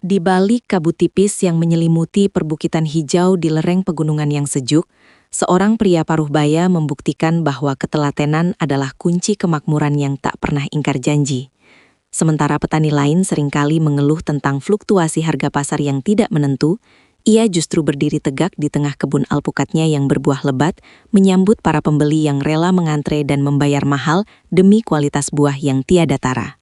Di balik kabut tipis yang menyelimuti perbukitan hijau di lereng pegunungan yang sejuk, seorang pria paruh baya membuktikan bahwa ketelatenan adalah kunci kemakmuran yang tak pernah ingkar janji. Sementara petani lain seringkali mengeluh tentang fluktuasi harga pasar yang tidak menentu, ia justru berdiri tegak di tengah kebun alpukatnya yang berbuah lebat, menyambut para pembeli yang rela mengantre dan membayar mahal demi kualitas buah yang tiada tara.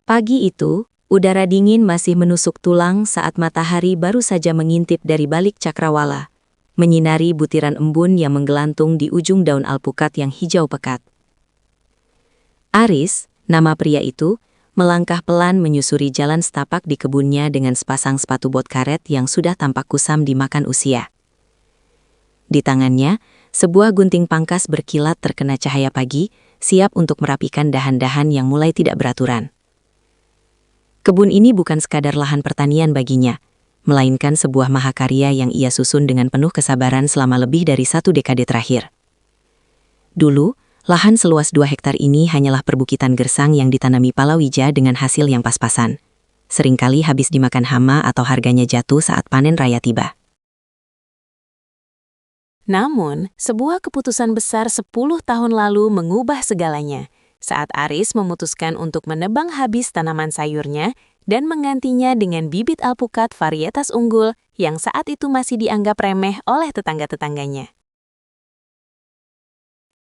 Pagi itu, udara dingin masih menusuk tulang saat matahari baru saja mengintip dari balik cakrawala, menyinari butiran embun yang menggelantung di ujung daun alpukat yang hijau pekat. Aris, nama pria itu, melangkah pelan menyusuri jalan setapak di kebunnya dengan sepasang sepatu bot karet yang sudah tampak kusam dimakan usia. Di tangannya, sebuah gunting pangkas berkilat terkena cahaya pagi, siap untuk merapikan dahan-dahan yang mulai tidak beraturan. Kebun ini bukan sekadar lahan pertanian baginya, melainkan sebuah mahakarya yang ia susun dengan penuh kesabaran selama lebih dari 1 dekade terakhir. Dulu, lahan seluas 2 hektar ini hanyalah perbukitan gersang yang ditanami palawija dengan hasil yang pas-pasan. Seringkali habis dimakan hama atau harganya jatuh saat panen raya tiba. Namun, sebuah keputusan besar 10 tahun lalu mengubah segalanya, saat Aris memutuskan untuk menebang habis tanaman sayurnya dan menggantinya dengan bibit alpukat varietas unggul yang saat itu masih dianggap remeh oleh tetangga-tetangganya.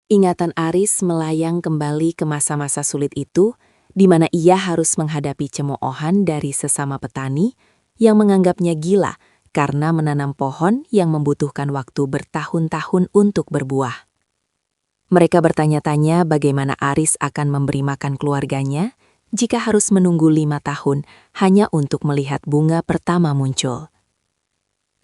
Ingatan Aris melayang kembali ke masa-masa sulit itu, di mana ia harus menghadapi cemoohan dari sesama petani yang menganggapnya gila karena menanam pohon yang membutuhkan waktu bertahun-tahun untuk berbuah. Mereka bertanya-tanya bagaimana Aris akan memberi makan keluarganya jika harus menunggu 5 tahun hanya untuk melihat bunga pertama muncul.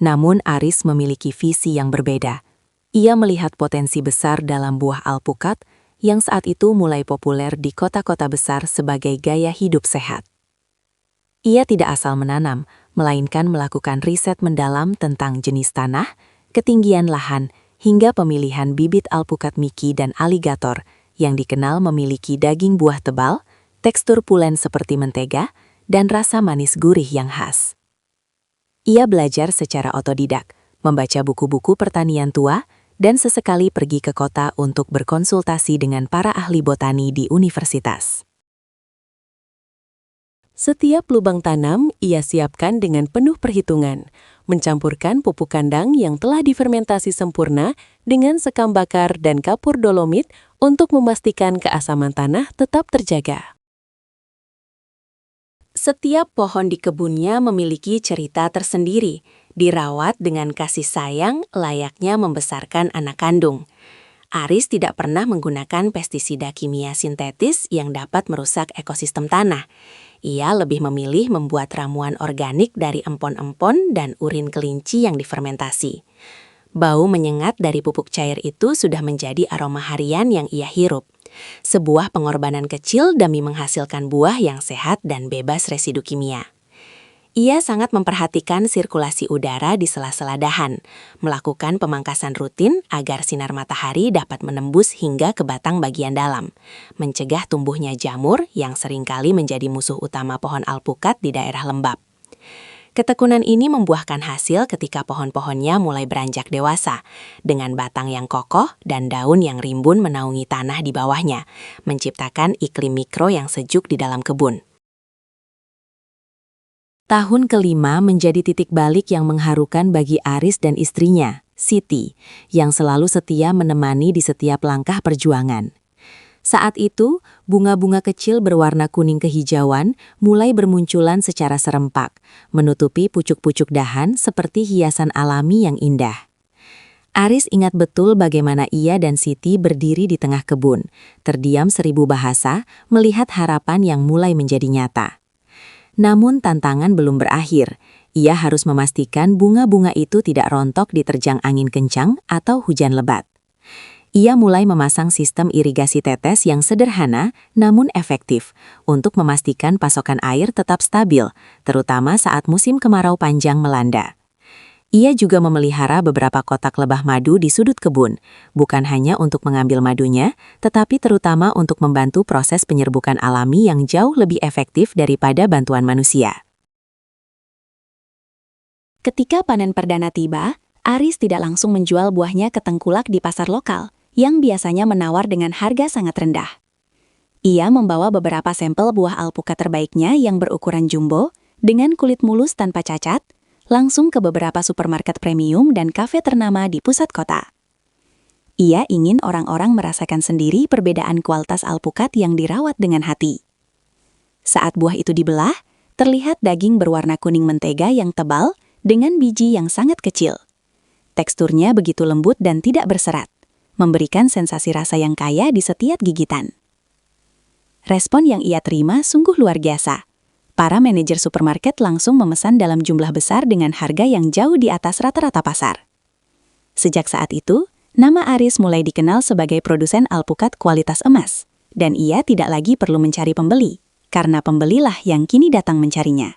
Namun Aris memiliki visi yang berbeda. Ia melihat potensi besar dalam buah alpukat yang saat itu mulai populer di kota-kota besar sebagai gaya hidup sehat. Ia tidak asal menanam, melainkan melakukan riset mendalam tentang jenis tanah, ketinggian lahan, hingga pemilihan bibit alpukat Mickey dan aligator yang dikenal memiliki daging buah tebal, tekstur pulen seperti mentega, dan rasa manis gurih yang khas. Ia belajar secara otodidak, membaca buku-buku pertanian tua, dan sesekali pergi ke kota untuk berkonsultasi dengan para ahli botani di universitas. Setiap lubang tanam ia siapkan dengan penuh perhitungan, mencampurkan pupuk kandang yang telah difermentasi sempurna dengan sekam bakar dan kapur dolomit untuk memastikan keasaman tanah tetap terjaga. Setiap pohon di kebunnya memiliki cerita tersendiri, dirawat dengan kasih sayang layaknya membesarkan anak kandung. Aris tidak pernah menggunakan pestisida kimia sintetis yang dapat merusak ekosistem tanah. Ia lebih memilih membuat ramuan organik dari empon-empon dan urin kelinci yang difermentasi. Bau menyengat dari pupuk cair itu sudah menjadi aroma harian yang ia hirup. Sebuah pengorbanan kecil demi menghasilkan buah yang sehat dan bebas residu kimia. Ia sangat memperhatikan sirkulasi udara di sela-sela dahan, melakukan pemangkasan rutin agar sinar matahari dapat menembus hingga ke batang bagian dalam, mencegah tumbuhnya jamur yang seringkali menjadi musuh utama pohon alpukat di daerah lembab. Ketekunan ini membuahkan hasil ketika pohon-pohonnya mulai beranjak dewasa, dengan batang yang kokoh dan daun yang rimbun menaungi tanah di bawahnya, menciptakan iklim mikro yang sejuk di dalam kebun. Tahun kelima menjadi titik balik yang mengharukan bagi Aris dan istrinya, Siti, yang selalu setia menemani di setiap langkah perjuangan. Saat itu, bunga-bunga kecil berwarna kuning kehijauan mulai bermunculan secara serempak, menutupi pucuk-pucuk dahan seperti hiasan alami yang indah. Aris ingat betul bagaimana ia dan Siti berdiri di tengah kebun, terdiam 1000 bahasa, melihat harapan yang mulai menjadi nyata. Namun tantangan belum berakhir. Ia harus memastikan bunga-bunga itu tidak rontok diterjang angin kencang atau hujan lebat. Ia mulai memasang sistem irigasi tetes yang sederhana namun efektif untuk memastikan pasokan air tetap stabil, terutama saat musim kemarau panjang melanda. Ia juga memelihara beberapa kotak lebah madu di sudut kebun, bukan hanya untuk mengambil madunya, tetapi terutama untuk membantu proses penyerbukan alami yang jauh lebih efektif daripada bantuan manusia. Ketika panen perdana tiba, Aris tidak langsung menjual buahnya ke tengkulak di pasar lokal, yang biasanya menawar dengan harga sangat rendah. Ia membawa beberapa sampel buah alpukat terbaiknya yang berukuran jumbo, dengan kulit mulus tanpa cacat, langsung ke beberapa supermarket premium dan kafe ternama di pusat kota. Ia ingin orang-orang merasakan sendiri perbedaan kualitas alpukat yang dirawat dengan hati. Saat buah itu dibelah, terlihat daging berwarna kuning mentega yang tebal dengan biji yang sangat kecil. Teksturnya begitu lembut dan tidak berserat, memberikan sensasi rasa yang kaya di setiap gigitan. Respon yang ia terima sungguh luar biasa. Para manajer supermarket langsung memesan dalam jumlah besar dengan harga yang jauh di atas rata-rata pasar. Sejak saat itu, nama Aris mulai dikenal sebagai produsen alpukat kualitas emas, dan ia tidak lagi perlu mencari pembeli, karena pembelilah yang kini datang mencarinya.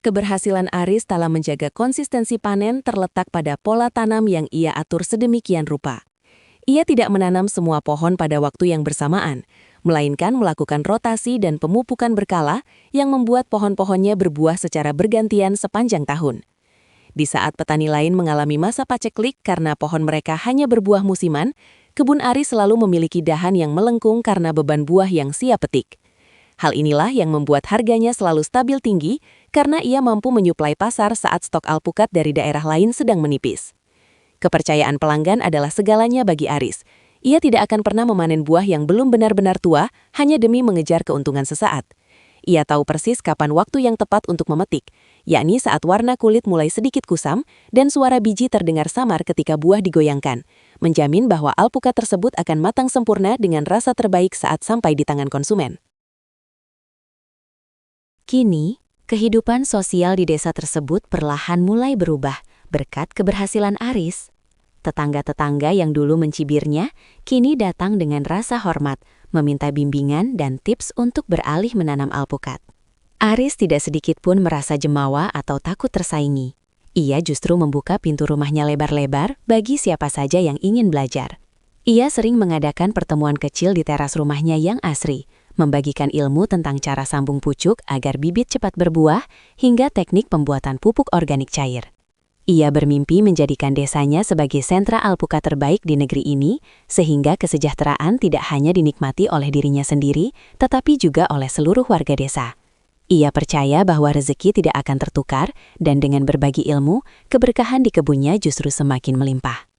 Keberhasilan Aris dalam menjaga konsistensi panen terletak pada pola tanam yang ia atur sedemikian rupa. Ia tidak menanam semua pohon pada waktu yang bersamaan, melainkan melakukan rotasi dan pemupukan berkala yang membuat pohon-pohonnya berbuah secara bergantian sepanjang tahun. Di saat petani lain mengalami masa paceklik karena pohon mereka hanya berbuah musiman, kebun Aris selalu memiliki dahan yang melengkung karena beban buah yang siap petik. Hal inilah yang membuat harganya selalu stabil tinggi karena ia mampu menyuplai pasar saat stok alpukat dari daerah lain sedang menipis. Kepercayaan pelanggan adalah segalanya bagi Aris. Ia tidak akan pernah memanen buah yang belum benar-benar tua hanya demi mengejar keuntungan sesaat. Ia tahu persis kapan waktu yang tepat untuk memetik, yakni saat warna kulit mulai sedikit kusam dan suara biji terdengar samar ketika buah digoyangkan, menjamin bahwa alpukat tersebut akan matang sempurna dengan rasa terbaik saat sampai di tangan konsumen. Kini, kehidupan sosial di desa tersebut perlahan mulai berubah berkat keberhasilan Aris. Tetangga-tetangga yang dulu mencibirnya, kini datang dengan rasa hormat, meminta bimbingan dan tips untuk beralih menanam alpukat. Aris tidak sedikit pun merasa jemawa atau takut tersaingi. Ia justru membuka pintu rumahnya lebar-lebar bagi siapa saja yang ingin belajar. Ia sering mengadakan pertemuan kecil di teras rumahnya yang asri, membagikan ilmu tentang cara sambung pucuk agar bibit cepat berbuah, hingga teknik pembuatan pupuk organik cair. Ia bermimpi menjadikan desanya sebagai sentra alpukat terbaik di negeri ini, sehingga kesejahteraan tidak hanya dinikmati oleh dirinya sendiri, tetapi juga oleh seluruh warga desa. Ia percaya bahwa rezeki tidak akan tertukar, dan dengan berbagi ilmu, keberkahan di kebunnya justru semakin melimpah.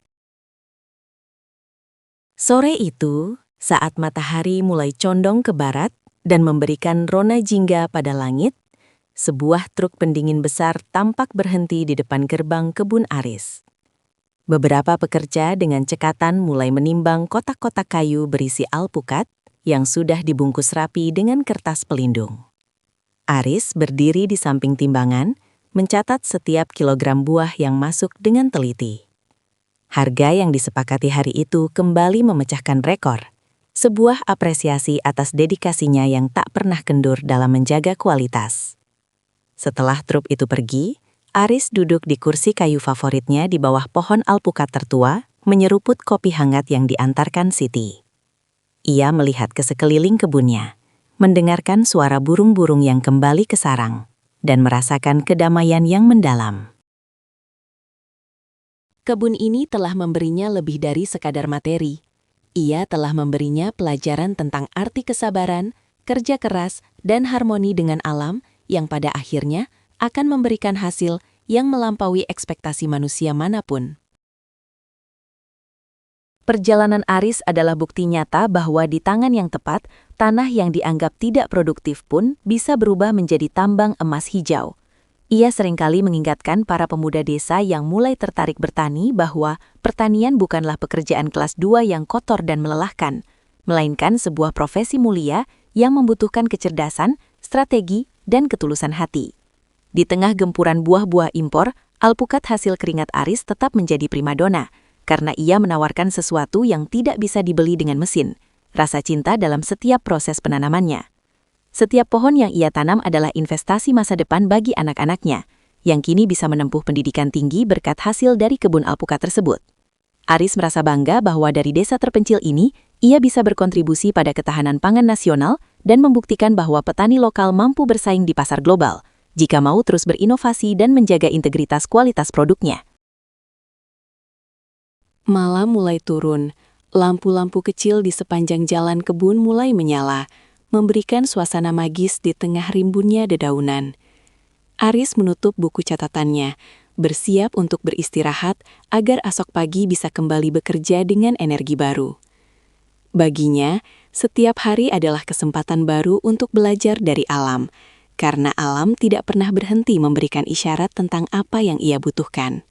Sore itu, saat matahari mulai condong ke barat dan memberikan rona jingga pada langit, sebuah truk pendingin besar tampak berhenti di depan gerbang kebun Aris. Beberapa pekerja dengan cekatan mulai menimbang kotak-kotak kayu berisi alpukat yang sudah dibungkus rapi dengan kertas pelindung. Aris berdiri di samping timbangan, mencatat setiap kilogram buah yang masuk dengan teliti. Harga yang disepakati hari itu kembali memecahkan rekor, sebuah apresiasi atas dedikasinya yang tak pernah kendur dalam menjaga kualitas. Setelah truk itu pergi, Aris duduk di kursi kayu favoritnya di bawah pohon alpukat tertua, menyeruput kopi hangat yang diantarkan Siti. Ia melihat ke sekeliling kebunnya, mendengarkan suara burung-burung yang kembali ke sarang, dan merasakan kedamaian yang mendalam. Kebun ini telah memberinya lebih dari sekadar materi. Ia telah memberinya pelajaran tentang arti kesabaran, kerja keras, dan harmoni dengan alam, yang pada akhirnya akan memberikan hasil yang melampaui ekspektasi manusia manapun. Perjalanan Aris adalah bukti nyata bahwa di tangan yang tepat, tanah yang dianggap tidak produktif pun bisa berubah menjadi tambang emas hijau. Ia seringkali mengingatkan para pemuda desa yang mulai tertarik bertani bahwa pertanian bukanlah pekerjaan kelas 2 yang kotor dan melelahkan, melainkan sebuah profesi mulia yang membutuhkan kecerdasan, strategi, dan ketulusan hati. Di tengah gempuran buah-buah impor, alpukat hasil keringat Aris tetap menjadi primadona, karena ia menawarkan sesuatu yang tidak bisa dibeli dengan mesin, rasa cinta dalam setiap proses penanamannya. Setiap pohon yang ia tanam adalah investasi masa depan bagi anak-anaknya, yang kini bisa menempuh pendidikan tinggi berkat hasil dari kebun alpukat tersebut. Aris merasa bangga bahwa dari desa terpencil ini, ia bisa berkontribusi pada ketahanan pangan nasional dan membuktikan bahwa petani lokal mampu bersaing di pasar global, jika mau terus berinovasi dan menjaga integritas kualitas produknya. Malam mulai turun, lampu-lampu kecil di sepanjang jalan kebun mulai menyala, memberikan suasana magis di tengah rimbunnya dedaunan. Aris menutup buku catatannya, bersiap untuk beristirahat agar esok pagi bisa kembali bekerja dengan energi baru. Baginya, setiap hari adalah kesempatan baru untuk belajar dari alam, karena alam tidak pernah berhenti memberikan isyarat tentang apa yang ia butuhkan.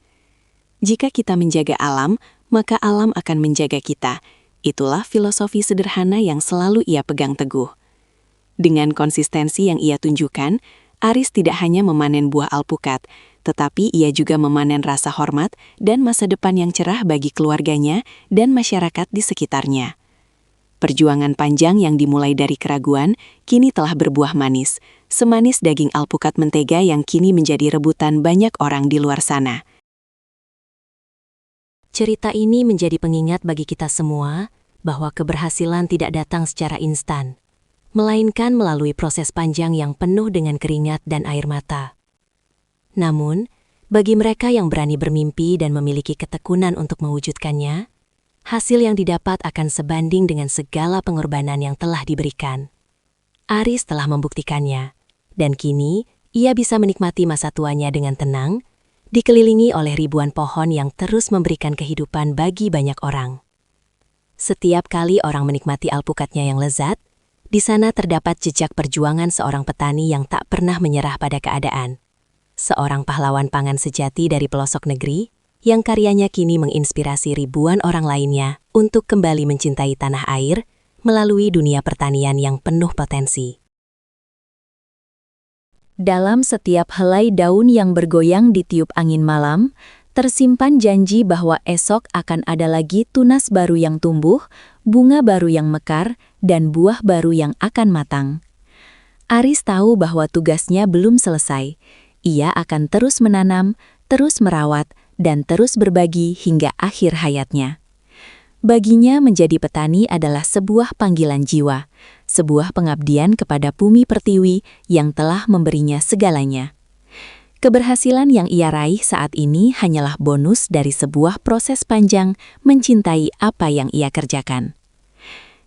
Jika kita menjaga alam, maka alam akan menjaga kita. Itulah filosofi sederhana yang selalu ia pegang teguh. Dengan konsistensi yang ia tunjukkan, Aris tidak hanya memanen buah alpukat, tetapi ia juga memanen rasa hormat dan masa depan yang cerah bagi keluarganya dan masyarakat di sekitarnya. Perjuangan panjang yang dimulai dari keraguan kini telah berbuah manis, semanis daging alpukat mentega yang kini menjadi rebutan banyak orang di luar sana. Cerita ini menjadi pengingat bagi kita semua bahwa keberhasilan tidak datang secara instan, melainkan melalui proses panjang yang penuh dengan keringat dan air mata. Namun, bagi mereka yang berani bermimpi dan memiliki ketekunan untuk mewujudkannya, hasil yang didapat akan sebanding dengan segala pengorbanan yang telah diberikan. Aris telah membuktikannya, dan kini ia bisa menikmati masa tuanya dengan tenang, dikelilingi oleh ribuan pohon yang terus memberikan kehidupan bagi banyak orang. Setiap kali orang menikmati alpukatnya yang lezat, di sana terdapat jejak perjuangan seorang petani yang tak pernah menyerah pada keadaan. Seorang pahlawan pangan sejati dari pelosok negeri, yang karyanya kini menginspirasi ribuan orang lainnya untuk kembali mencintai tanah air melalui dunia pertanian yang penuh potensi. Dalam setiap helai daun yang bergoyang ditiup angin malam, tersimpan janji bahwa esok akan ada lagi tunas baru yang tumbuh, bunga baru yang mekar, dan buah baru yang akan matang. Aris tahu bahwa tugasnya belum selesai. Ia akan terus menanam, terus merawat, dan terus berbagi hingga akhir hayatnya. Baginya menjadi petani adalah sebuah panggilan jiwa, sebuah pengabdian kepada bumi pertiwi yang telah memberinya segalanya. Keberhasilan yang ia raih saat ini hanyalah bonus dari sebuah proses panjang mencintai apa yang ia kerjakan.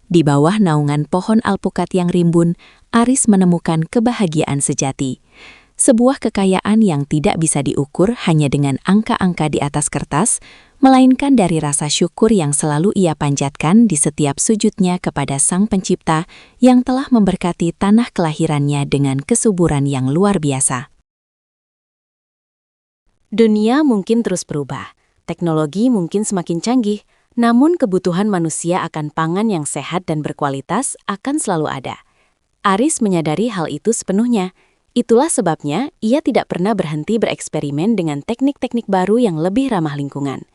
Di bawah naungan pohon alpukat yang rimbun, Aris menemukan kebahagiaan sejati. Sebuah kekayaan yang tidak bisa diukur hanya dengan angka-angka di atas kertas, melainkan dari rasa syukur yang selalu ia panjatkan di setiap sujudnya kepada Sang Pencipta yang telah memberkati tanah kelahirannya dengan kesuburan yang luar biasa. Dunia mungkin terus berubah, teknologi mungkin semakin canggih, namun kebutuhan manusia akan pangan yang sehat dan berkualitas akan selalu ada. Aris menyadari hal itu sepenuhnya. Itulah sebabnya ia tidak pernah berhenti bereksperimen dengan teknik-teknik baru yang lebih ramah lingkungan.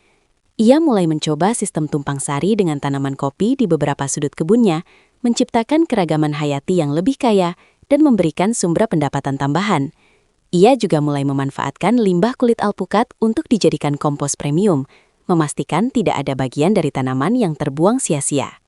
Ia mulai mencoba sistem tumpang sari dengan tanaman kopi di beberapa sudut kebunnya, menciptakan keragaman hayati yang lebih kaya, dan memberikan sumber pendapatan tambahan. Ia juga mulai memanfaatkan limbah kulit alpukat untuk dijadikan kompos premium, memastikan tidak ada bagian dari tanaman yang terbuang sia-sia.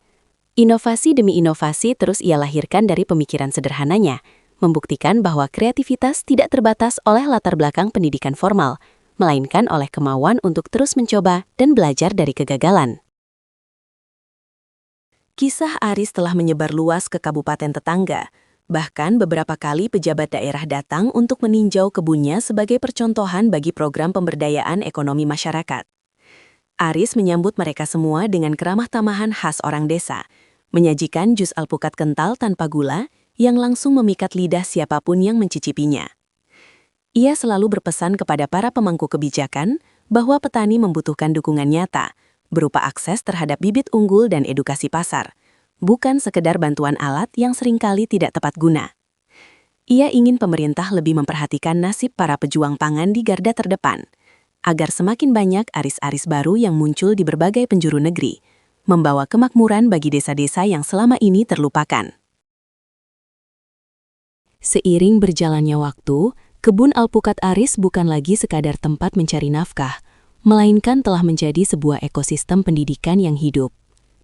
Inovasi demi inovasi terus ia lahirkan dari pemikiran sederhananya, membuktikan bahwa kreativitas tidak terbatas oleh latar belakang pendidikan formal, melainkan oleh kemauan untuk terus mencoba dan belajar dari kegagalan. Kisah Aris telah menyebar luas ke kabupaten tetangga. Bahkan beberapa kali pejabat daerah datang untuk meninjau kebunnya sebagai percontohan bagi program pemberdayaan ekonomi masyarakat. Aris menyambut mereka semua dengan keramah tamahan khas orang desa, menyajikan jus alpukat kental tanpa gula yang langsung memikat lidah siapapun yang mencicipinya. Ia selalu berpesan kepada para pemangku kebijakan bahwa petani membutuhkan dukungan nyata, berupa akses terhadap bibit unggul dan edukasi pasar, bukan sekedar bantuan alat yang seringkali tidak tepat guna. Ia ingin pemerintah lebih memperhatikan nasib para pejuang pangan di garda terdepan, agar semakin banyak aris-aris baru yang muncul di berbagai penjuru negeri, membawa kemakmuran bagi desa-desa yang selama ini terlupakan. Seiring berjalannya waktu, Kebun alpukat Aris bukan lagi sekadar tempat mencari nafkah, melainkan telah menjadi sebuah ekosistem pendidikan yang hidup.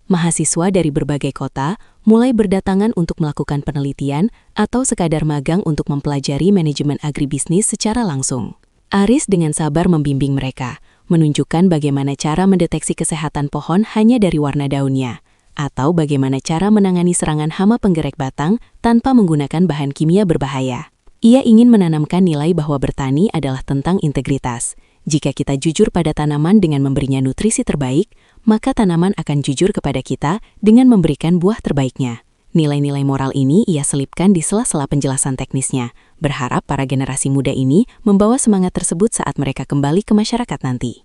Mahasiswa dari berbagai kota mulai berdatangan untuk melakukan penelitian atau sekadar magang untuk mempelajari manajemen agribisnis secara langsung. Aris dengan sabar membimbing mereka, menunjukkan bagaimana cara mendeteksi kesehatan pohon hanya dari warna daunnya, atau bagaimana cara menangani serangan hama penggerek batang tanpa menggunakan bahan kimia berbahaya. Ia ingin menanamkan nilai bahwa bertani adalah tentang integritas. Jika kita jujur pada tanaman dengan memberinya nutrisi terbaik, maka tanaman akan jujur kepada kita dengan memberikan buah terbaiknya. Nilai-nilai moral ini ia selipkan di sela-sela penjelasan teknisnya, berharap para generasi muda ini membawa semangat tersebut saat mereka kembali ke masyarakat nanti.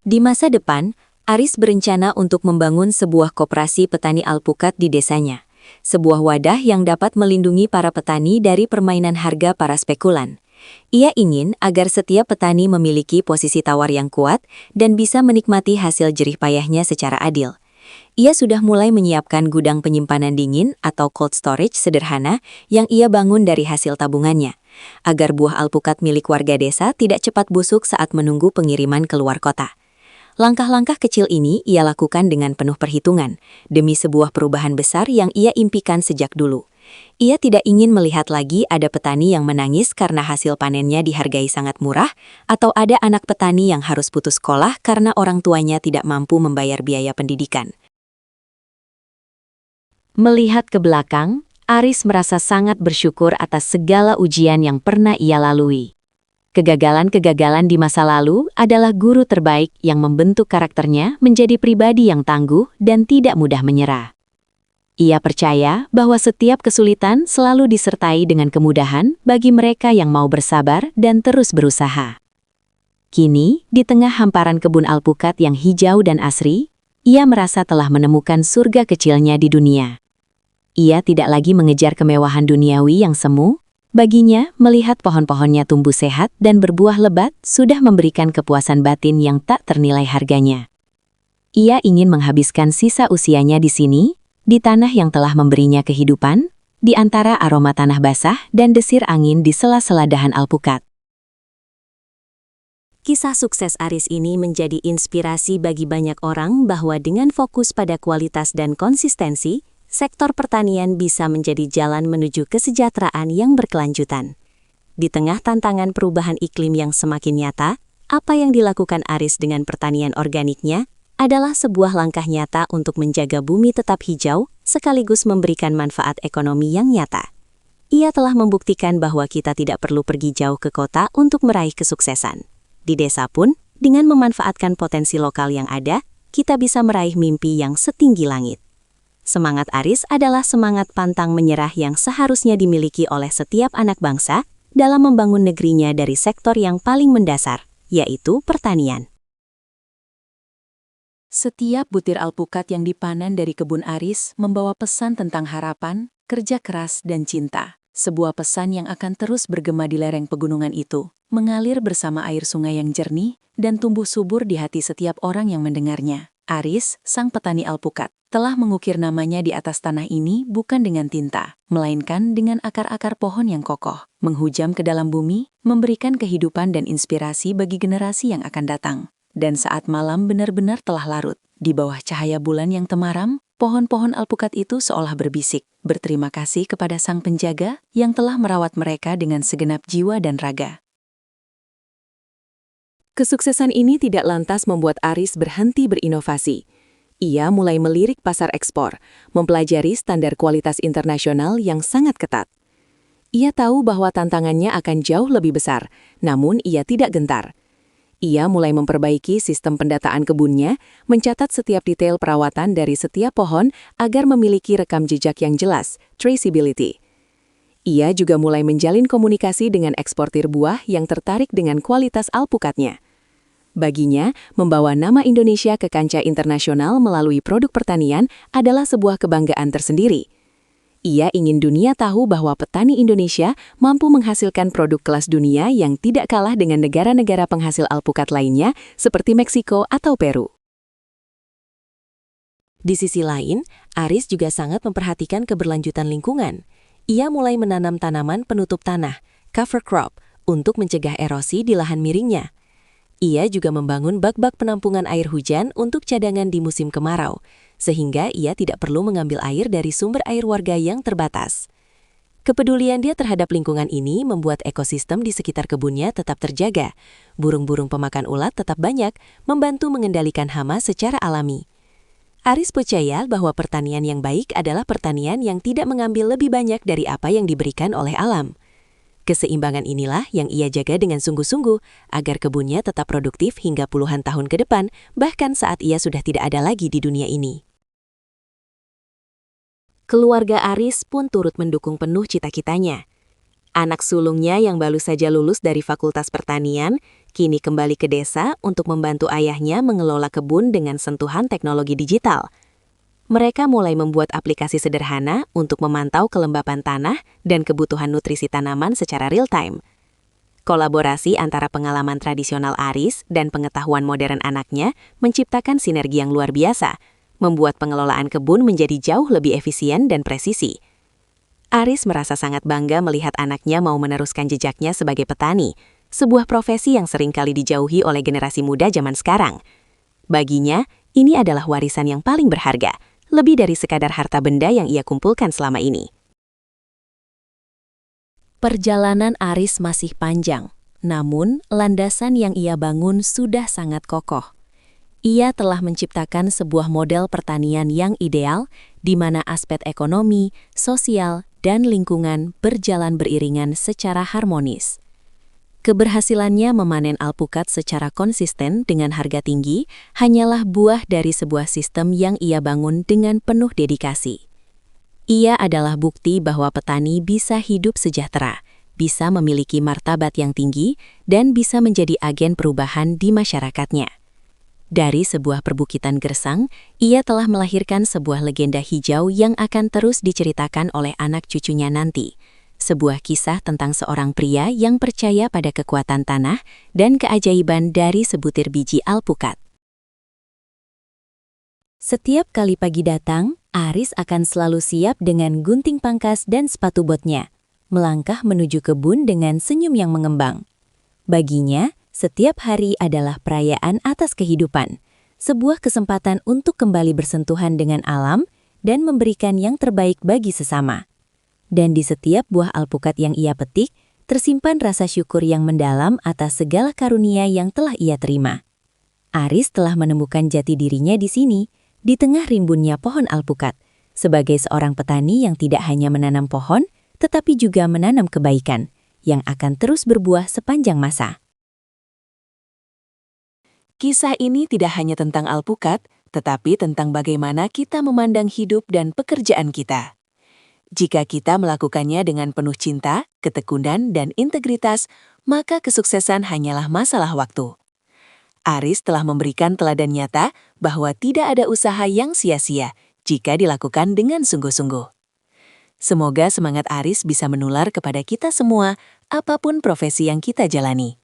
Di masa depan, Aris berencana untuk membangun sebuah koperasi petani alpukat di desanya. Sebuah wadah yang dapat melindungi para petani dari permainan harga para spekulan. Ia ingin agar setiap petani memiliki posisi tawar yang kuat dan bisa menikmati hasil jerih payahnya secara adil. Ia sudah mulai menyiapkan gudang penyimpanan dingin atau cold storage sederhana yang ia bangun dari hasil tabungannya, agar buah alpukat milik warga desa tidak cepat busuk saat menunggu pengiriman keluar kota. Langkah-langkah kecil ini ia lakukan dengan penuh perhitungan, demi sebuah perubahan besar yang ia impikan sejak dulu. Ia tidak ingin melihat lagi ada petani yang menangis karena hasil panennya dihargai sangat murah, atau ada anak petani yang harus putus sekolah karena orang tuanya tidak mampu membayar biaya pendidikan. Melihat ke belakang, Aris merasa sangat bersyukur atas segala ujian yang pernah ia lalui. Kegagalan-kegagalan di masa lalu adalah guru terbaik yang membentuk karakternya menjadi pribadi yang tangguh dan tidak mudah menyerah. Ia percaya bahwa setiap kesulitan selalu disertai dengan kemudahan bagi mereka yang mau bersabar dan terus berusaha. Kini, di tengah hamparan kebun alpukat yang hijau dan asri, ia merasa telah menemukan surga kecilnya di dunia. Ia tidak lagi mengejar kemewahan duniawi yang semu. Baginya, melihat pohon-pohonnya tumbuh sehat dan berbuah lebat sudah memberikan kepuasan batin yang tak ternilai harganya. Ia ingin menghabiskan sisa usianya di sini, di tanah yang telah memberinya kehidupan, di antara aroma tanah basah dan desir angin di sela-sela dahan alpukat. Kisah sukses Aris ini menjadi inspirasi bagi banyak orang bahwa dengan fokus pada kualitas dan konsistensi, sektor pertanian bisa menjadi jalan menuju kesejahteraan yang berkelanjutan. Di tengah tantangan perubahan iklim yang semakin nyata, apa yang dilakukan Aris dengan pertanian organiknya adalah sebuah langkah nyata untuk menjaga bumi tetap hijau, sekaligus memberikan manfaat ekonomi yang nyata. Ia telah membuktikan bahwa kita tidak perlu pergi jauh ke kota untuk meraih kesuksesan. Di desa pun, dengan memanfaatkan potensi lokal yang ada, kita bisa meraih mimpi yang setinggi langit. Semangat Aris adalah semangat pantang menyerah yang seharusnya dimiliki oleh setiap anak bangsa dalam membangun negerinya dari sektor yang paling mendasar, yaitu pertanian. Setiap butir alpukat yang dipanen dari kebun Aris membawa pesan tentang harapan, kerja keras, dan cinta. Sebuah pesan yang akan terus bergema di lereng pegunungan itu, mengalir bersama air sungai yang jernih dan tumbuh subur di hati setiap orang yang mendengarnya. Aris, sang petani alpukat, telah mengukir namanya di atas tanah ini bukan dengan tinta, melainkan dengan akar-akar pohon yang kokoh, menghujam ke dalam bumi, memberikan kehidupan dan inspirasi bagi generasi yang akan datang. Dan saat malam benar-benar telah larut, di bawah cahaya bulan yang temaram, pohon-pohon alpukat itu seolah berbisik, berterima kasih kepada sang penjaga yang telah merawat mereka dengan segenap jiwa dan raga. Kesuksesan ini tidak lantas membuat Aris berhenti berinovasi. Ia mulai melirik pasar ekspor, mempelajari standar kualitas internasional yang sangat ketat. Ia tahu bahwa tantangannya akan jauh lebih besar, namun ia tidak gentar. Ia mulai memperbaiki sistem pendataan kebunnya, mencatat setiap detail perawatan dari setiap pohon agar memiliki rekam jejak yang jelas, traceability. Ia juga mulai menjalin komunikasi dengan eksportir buah yang tertarik dengan kualitas alpukatnya. Baginya, membawa nama Indonesia ke kancah internasional melalui produk pertanian adalah sebuah kebanggaan tersendiri. Ia ingin dunia tahu bahwa petani Indonesia mampu menghasilkan produk kelas dunia yang tidak kalah dengan negara-negara penghasil alpukat lainnya seperti Meksiko atau Peru. Di sisi lain, Aris juga sangat memperhatikan keberlanjutan lingkungan. Ia mulai menanam tanaman penutup tanah, cover crop, untuk mencegah erosi di lahan miringnya. Ia juga membangun bak-bak penampungan air hujan untuk cadangan di musim kemarau, sehingga ia tidak perlu mengambil air dari sumber air warga yang terbatas. Kepedulian dia terhadap lingkungan ini membuat ekosistem di sekitar kebunnya tetap terjaga. Burung-burung pemakan ulat tetap banyak, membantu mengendalikan hama secara alami. Aris percaya bahwa pertanian yang baik adalah pertanian yang tidak mengambil lebih banyak dari apa yang diberikan oleh alam. Keseimbangan inilah yang ia jaga dengan sungguh-sungguh agar kebunnya tetap produktif hingga puluhan tahun ke depan, bahkan saat ia sudah tidak ada lagi di dunia ini. Keluarga Aris pun turut mendukung penuh cita-citanya. Anak sulungnya yang baru saja lulus dari Fakultas Pertanian, kini kembali ke desa untuk membantu ayahnya mengelola kebun dengan sentuhan teknologi digital. Mereka mulai membuat aplikasi sederhana untuk memantau kelembapan tanah dan kebutuhan nutrisi tanaman secara real-time. Kolaborasi antara pengalaman tradisional Aris dan pengetahuan modern anaknya menciptakan sinergi yang luar biasa, membuat pengelolaan kebun menjadi jauh lebih efisien dan presisi. Aris merasa sangat bangga melihat anaknya mau meneruskan jejaknya sebagai petani, sebuah profesi yang seringkali dijauhi oleh generasi muda zaman sekarang. Baginya, ini adalah warisan yang paling berharga, lebih dari sekadar harta benda yang ia kumpulkan selama ini. Perjalanan Aris masih panjang, namun landasan yang ia bangun sudah sangat kokoh. Ia telah menciptakan sebuah model pertanian yang ideal, di mana aspek ekonomi, sosial, dan lingkungan berjalan beriringan secara harmonis. Keberhasilannya memanen alpukat secara konsisten dengan harga tinggi hanyalah buah dari sebuah sistem yang ia bangun dengan penuh dedikasi. Ia adalah bukti bahwa petani bisa hidup sejahtera, bisa memiliki martabat yang tinggi, dan bisa menjadi agen perubahan di masyarakatnya. Dari sebuah perbukitan gersang, ia telah melahirkan sebuah legenda hijau yang akan terus diceritakan oleh anak cucunya nanti. Sebuah kisah tentang seorang pria yang percaya pada kekuatan tanah dan keajaiban dari sebutir biji alpukat. Setiap kali pagi datang, Aris akan selalu siap dengan gunting pangkas dan sepatu botnya, melangkah menuju kebun dengan senyum yang mengembang. Baginya, setiap hari adalah perayaan atas kehidupan, sebuah kesempatan untuk kembali bersentuhan dengan alam dan memberikan yang terbaik bagi sesama. Dan di setiap buah alpukat yang ia petik, tersimpan rasa syukur yang mendalam atas segala karunia yang telah ia terima. Aris telah menemukan jati dirinya di sini, di tengah rimbunnya pohon alpukat, sebagai seorang petani yang tidak hanya menanam pohon, tetapi juga menanam kebaikan, yang akan terus berbuah sepanjang masa. Kisah ini tidak hanya tentang alpukat, tetapi tentang bagaimana kita memandang hidup dan pekerjaan kita. Jika kita melakukannya dengan penuh cinta, ketekunan, dan integritas, maka kesuksesan hanyalah masalah waktu. Aris telah memberikan teladan nyata bahwa tidak ada usaha yang sia-sia jika dilakukan dengan sungguh-sungguh. Semoga semangat Aris bisa menular kepada kita semua, apapun profesi yang kita jalani,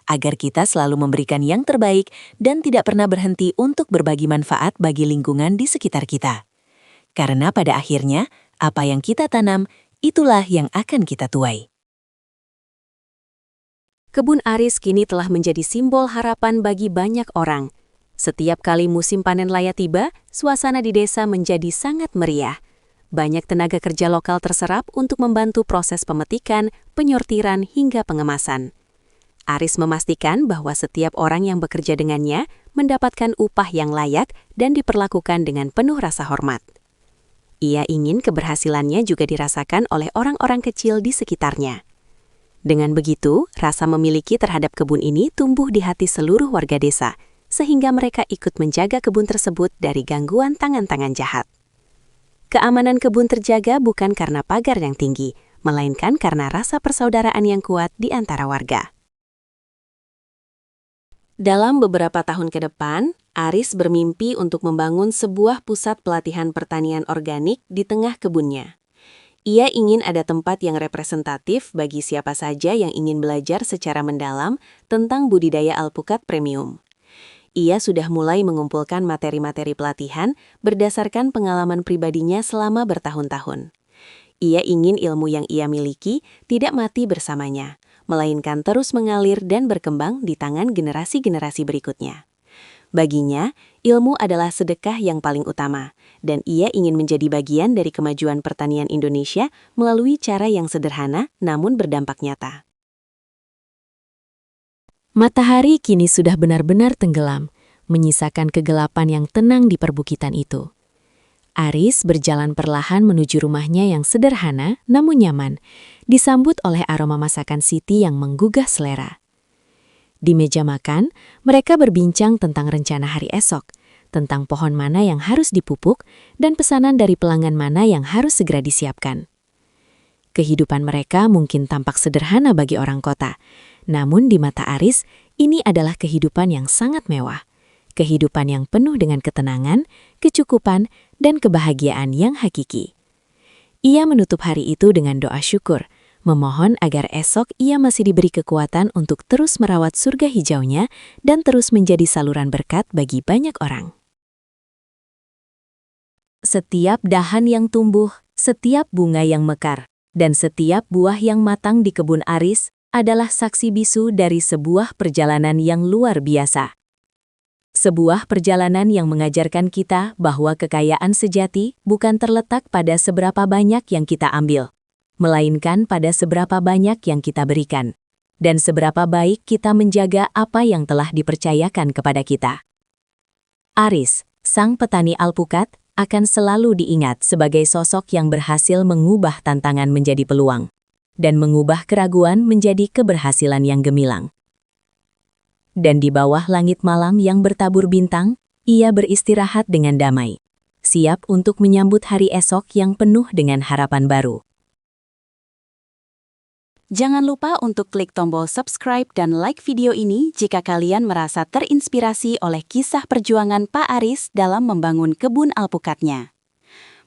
agar kita selalu memberikan yang terbaik dan tidak pernah berhenti untuk berbagi manfaat bagi lingkungan di sekitar kita. Karena pada akhirnya, apa yang kita tanam, itulah yang akan kita tuai. Kebun Aris kini telah menjadi simbol harapan bagi banyak orang. Setiap kali musim panen raya tiba, suasana di desa menjadi sangat meriah. Banyak tenaga kerja lokal terserap untuk membantu proses pemetikan, penyortiran, hingga pengemasan. Aris memastikan bahwa setiap orang yang bekerja dengannya mendapatkan upah yang layak dan diperlakukan dengan penuh rasa hormat. Ia ingin keberhasilannya juga dirasakan oleh orang-orang kecil di sekitarnya. Dengan begitu, rasa memiliki terhadap kebun ini tumbuh di hati seluruh warga desa, sehingga mereka ikut menjaga kebun tersebut dari gangguan tangan-tangan jahat. Keamanan kebun terjaga bukan karena pagar yang tinggi, melainkan karena rasa persaudaraan yang kuat di antara warga. Dalam beberapa tahun ke depan, Aris bermimpi untuk membangun sebuah pusat pelatihan pertanian organik di tengah kebunnya. Ia ingin ada tempat yang representatif bagi siapa saja yang ingin belajar secara mendalam tentang budidaya alpukat premium. Ia sudah mulai mengumpulkan materi-materi pelatihan berdasarkan pengalaman pribadinya selama bertahun-tahun. Ia ingin ilmu yang ia miliki tidak mati bersamanya, melainkan terus mengalir dan berkembang di tangan generasi-generasi berikutnya. Baginya, ilmu adalah sedekah yang paling utama, dan ia ingin menjadi bagian dari kemajuan pertanian Indonesia melalui cara yang sederhana namun berdampak nyata. Matahari kini sudah benar-benar tenggelam, menyisakan kegelapan yang tenang di perbukitan itu. Aris berjalan perlahan menuju rumahnya yang sederhana namun nyaman, disambut oleh aroma masakan Siti yang menggugah selera. Di meja makan, mereka berbincang tentang rencana hari esok, tentang pohon mana yang harus dipupuk, dan pesanan dari pelanggan mana yang harus segera disiapkan. Kehidupan mereka mungkin tampak sederhana bagi orang kota, namun di mata Aris, ini adalah kehidupan yang sangat mewah. Kehidupan yang penuh dengan ketenangan, kecukupan, dan kebahagiaan yang hakiki. Ia menutup hari itu dengan doa syukur, memohon agar esok ia masih diberi kekuatan untuk terus merawat surga hijaunya dan terus menjadi saluran berkat bagi banyak orang. Setiap dahan yang tumbuh, setiap bunga yang mekar, dan setiap buah yang matang di kebun Aris adalah saksi bisu dari sebuah perjalanan yang luar biasa. Sebuah perjalanan yang mengajarkan kita bahwa kekayaan sejati bukan terletak pada seberapa banyak yang kita ambil, melainkan pada seberapa banyak yang kita berikan, dan seberapa baik kita menjaga apa yang telah dipercayakan kepada kita. Aris, sang petani alpukat, akan selalu diingat sebagai sosok yang berhasil mengubah tantangan menjadi peluang, dan mengubah keraguan menjadi keberhasilan yang gemilang. Dan di bawah langit malam yang bertabur bintang, ia beristirahat dengan damai, siap untuk menyambut hari esok yang penuh dengan harapan baru. Jangan lupa untuk klik tombol subscribe dan like video ini jika kalian merasa terinspirasi oleh kisah perjuangan Pak Aris dalam membangun kebun alpukatnya.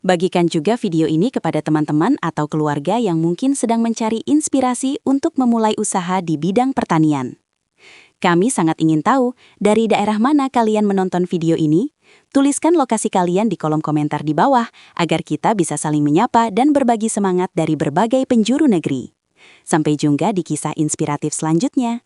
Bagikan juga video ini kepada teman-teman atau keluarga yang mungkin sedang mencari inspirasi untuk memulai usaha di bidang pertanian. Kami sangat ingin tahu dari daerah mana kalian menonton video ini. Tuliskan lokasi kalian di kolom komentar di bawah agar kita bisa saling menyapa dan berbagi semangat dari berbagai penjuru negeri. Sampai jumpa di kisah inspiratif selanjutnya.